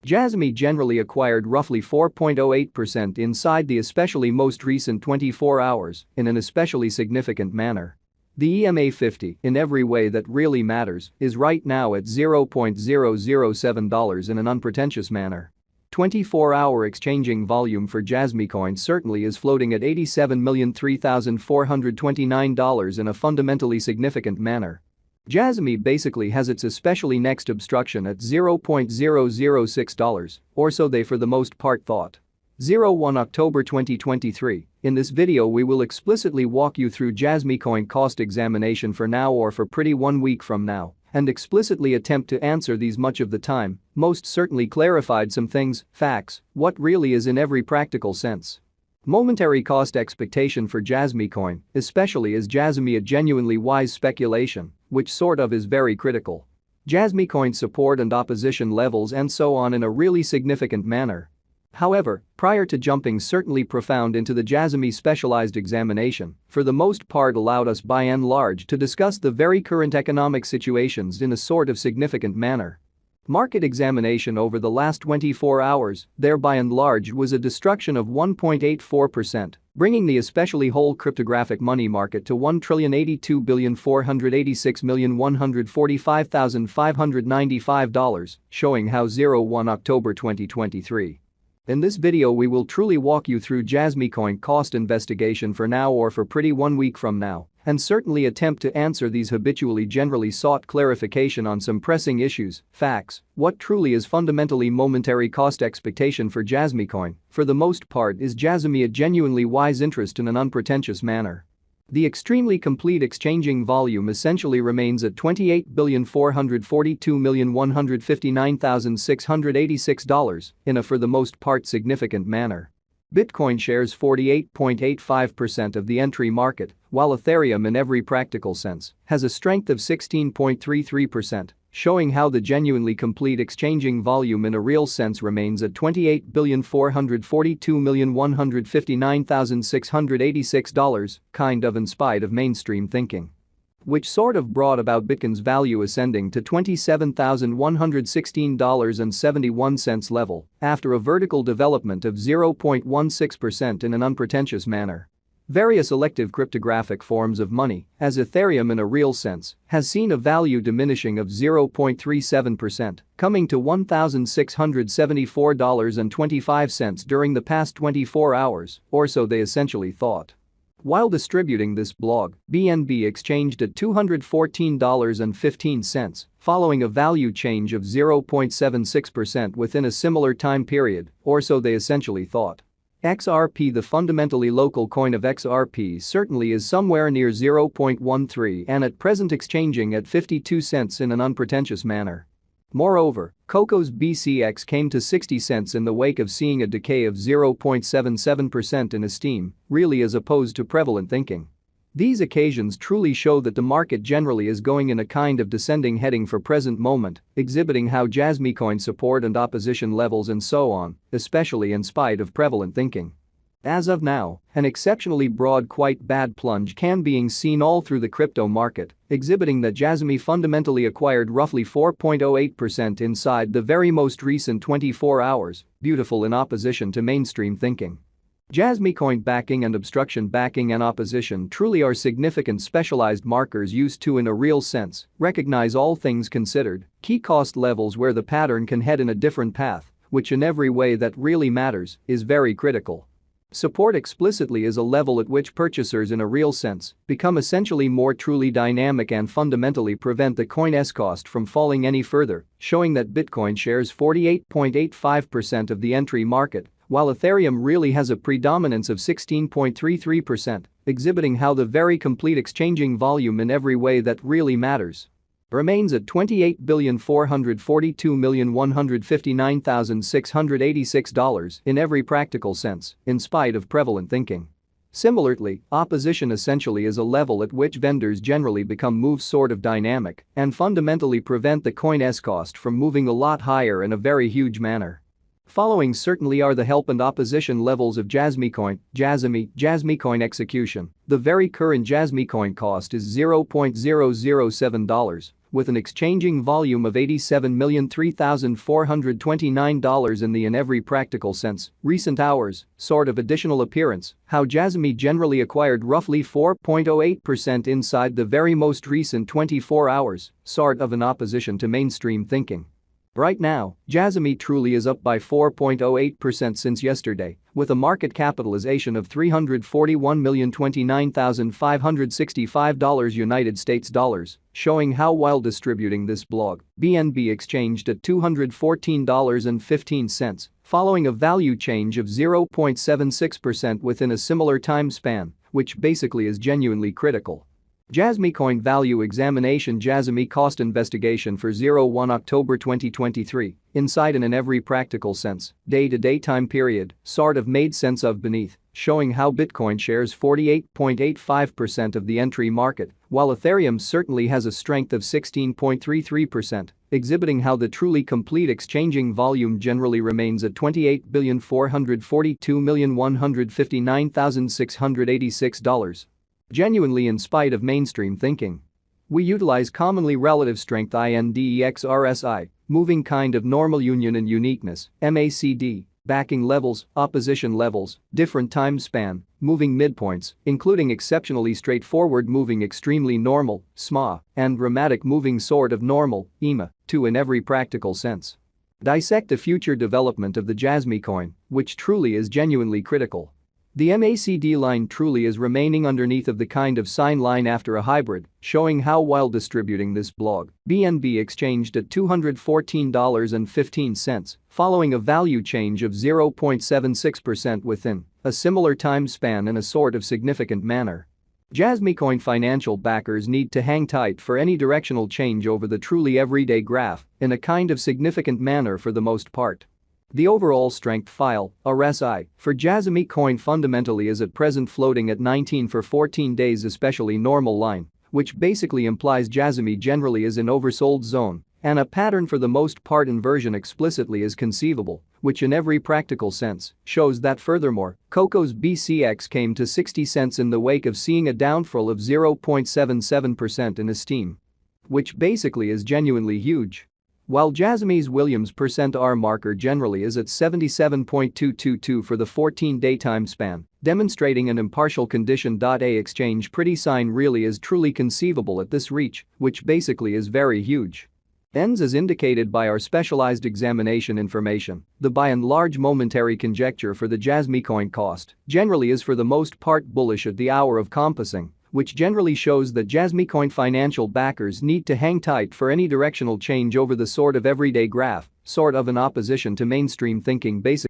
Jasmy generally acquired roughly 4.08% inside the especially most recent 24 hours in an especially significant manner. The EMA 50, in every way that really matters, is right now at $0.007 in an unpretentious manner. 24-hour exchanging volume for Jasmy coin certainly is floating at $87,003,429 in a fundamentally significant manner. Jasmy basically has its especially next obstruction at $0.006, or so they for the most part thought. 01 October 2023, in this video we will explicitly walk you through Jasmy coin cost examination for now or for pretty 1 week from now, and explicitly attempt to answer these much of the time, most certainly clarified some things, facts, what really is in every practical sense. Momentary cost expectation for Jasmy coin, especially is Jasmy a genuinely wise speculation, which sort of is very critical. Jasmy coin support and opposition levels and so on in a really significant manner. However, prior to jumping certainly profound into the Jasmy specialized examination, for the most part allowed us by and large to discuss the very current economic situations in a sort of significant manner. Market examination over the last 24 hours, there by and large was a destruction of 1.84%, bringing the especially whole cryptographic money market to $1,082,486,145,595, showing how 01 October 2023. In this video we will truly walk you through Jasmy coin cost investigation for now or for pretty 1 week from now, and certainly attempt to answer these habitually generally sought clarification on some pressing issues, facts, what truly is fundamentally momentary cost expectation for Jasmy coin, for the most part is Jasmy a genuinely wise interest in an unpretentious manner. The extremely complete exchanging volume essentially remains at $28,442,159,686 in a for the most part significant manner. Bitcoin shares 48.85% of the entry market, while Ethereum in every practical sense has a strength of 16.33%, showing how the genuinely complete exchanging volume in a real sense remains at $28,442,159,686, kind of in spite of mainstream thinking. Which sort of brought about Bitcoin's value ascending to $27,116.71 level after a vertical development of 0.16% in an unpretentious manner. Various elective cryptographic forms of money, as Ethereum in a real sense, has seen a value diminishing of 0.37%, coming to $1,674.25 during the past 24 hours, or so they essentially thought. While distributing this blog, BNB exchanged at $214.15, following a value change of 0.76% within a similar time period, or so they essentially thought. XRP, the fundamentally local coin of XRP, certainly is somewhere near 0.13 and at present exchanging at 52 cents in an unpretentious manner. Moreover, Coco's BCX came to 60 cents in the wake of seeing a decay of 0.77% in esteem, really as opposed to prevalent thinking. These occasions truly show that the market generally is going in a kind of descending heading for present moment, exhibiting how Jasmy coin support and opposition levels and so on, especially in spite of prevalent thinking. As of now, an exceptionally broad quite bad plunge can being seen all through the crypto market, exhibiting that Jasmy fundamentally acquired roughly 4.08% inside the very most recent 24 hours, beautiful in opposition to mainstream thinking. Jasmy coin backing and obstruction backing and opposition truly are significant specialized markers used to in a real sense recognize all things considered, key cost levels where the pattern can head in a different path, which in every way that really matters is very critical. Support explicitly is a level at which purchasers in a real sense become essentially more truly dynamic and fundamentally prevent the coin's cost from falling any further, showing that Bitcoin shares 48.85% of the entry market, while Ethereum really has a predominance of 16.33%, exhibiting how the very complete exchanging volume in every way that really matters remains at $28,442,159,686 in every practical sense, in spite of prevalent thinking. Similarly, opposition essentially is a level at which vendors generally become move sort of dynamic and fundamentally prevent the coin's cost from moving a lot higher in a very huge manner. Following certainly are the help and opposition levels of Jasmy coin execution. The very current Jasmy coin cost is $0.007, with an exchanging volume of $87,003,429 in every practical sense. Recent hours, sort of additional appearance, how Jasmy generally acquired roughly 4.08% inside the very most recent 24 hours, sort of an opposition to mainstream thinking. Right now, Jasmy truly is up by 4.08% since yesterday, with a market capitalization of $341,029,565 United States dollars, showing how while distributing this blog, BNB exchanged at $214.15, following a value change of 0.76% within a similar time span, which basically is genuinely critical. Jasmy Coin Value Examination Jasmy Cost Investigation for 01 October 2023, inside and in every practical sense, day-to-day time period, sort of made sense of beneath, showing how Bitcoin shares 48.85% of the entry market, while Ethereum certainly has a strength of 16.33%, exhibiting how the truly complete exchanging volume generally remains at $28,442,159,686. Genuinely in spite of mainstream thinking. We utilize commonly relative strength INDEX RSI, moving kind of normal union and uniqueness, MACD, backing levels, opposition levels, different time span, moving midpoints, including exceptionally straightforward moving extremely normal, SMA, and dramatic moving sort of normal, EMA, too in every practical sense. Dissect the future development of the Jasmy coin, which truly is genuinely critical. The MACD line truly is remaining underneath of the kind of sine line after a hybrid, showing how while distributing this blog, BNB exchanged at $214.15, following a value change of 0.76% within a similar time span in a sort of significant manner. Jasmy Coin financial backers need to hang tight for any directional change over the truly everyday graph in a kind of significant manner for the most part. The overall strength file, RSI, for Jasmy Coin fundamentally is at present floating at 19 for 14 days, especially normal line, which basically implies Jasmy generally is in oversold zone, and a pattern for the most part inversion explicitly is conceivable, which in every practical sense shows that furthermore, Coco's BCX came to 60 cents in the wake of seeing a downfall of 0.77% in esteem, which basically is genuinely huge. While Jasmy's Williams %R marker generally is at 77.222 for the 14-day time span, demonstrating an impartial condition. A exchange pretty sign really is truly conceivable at this reach, which basically is very huge. Ends as indicated by our specialized examination information, the by and large momentary conjecture for the Jasmy coin cost generally is for the most part bullish at the hour of compassing, which generally shows that Jasmy coin financial backers need to hang tight for any directional change over the sort of everyday graph, sort of an opposition to mainstream thinking basically.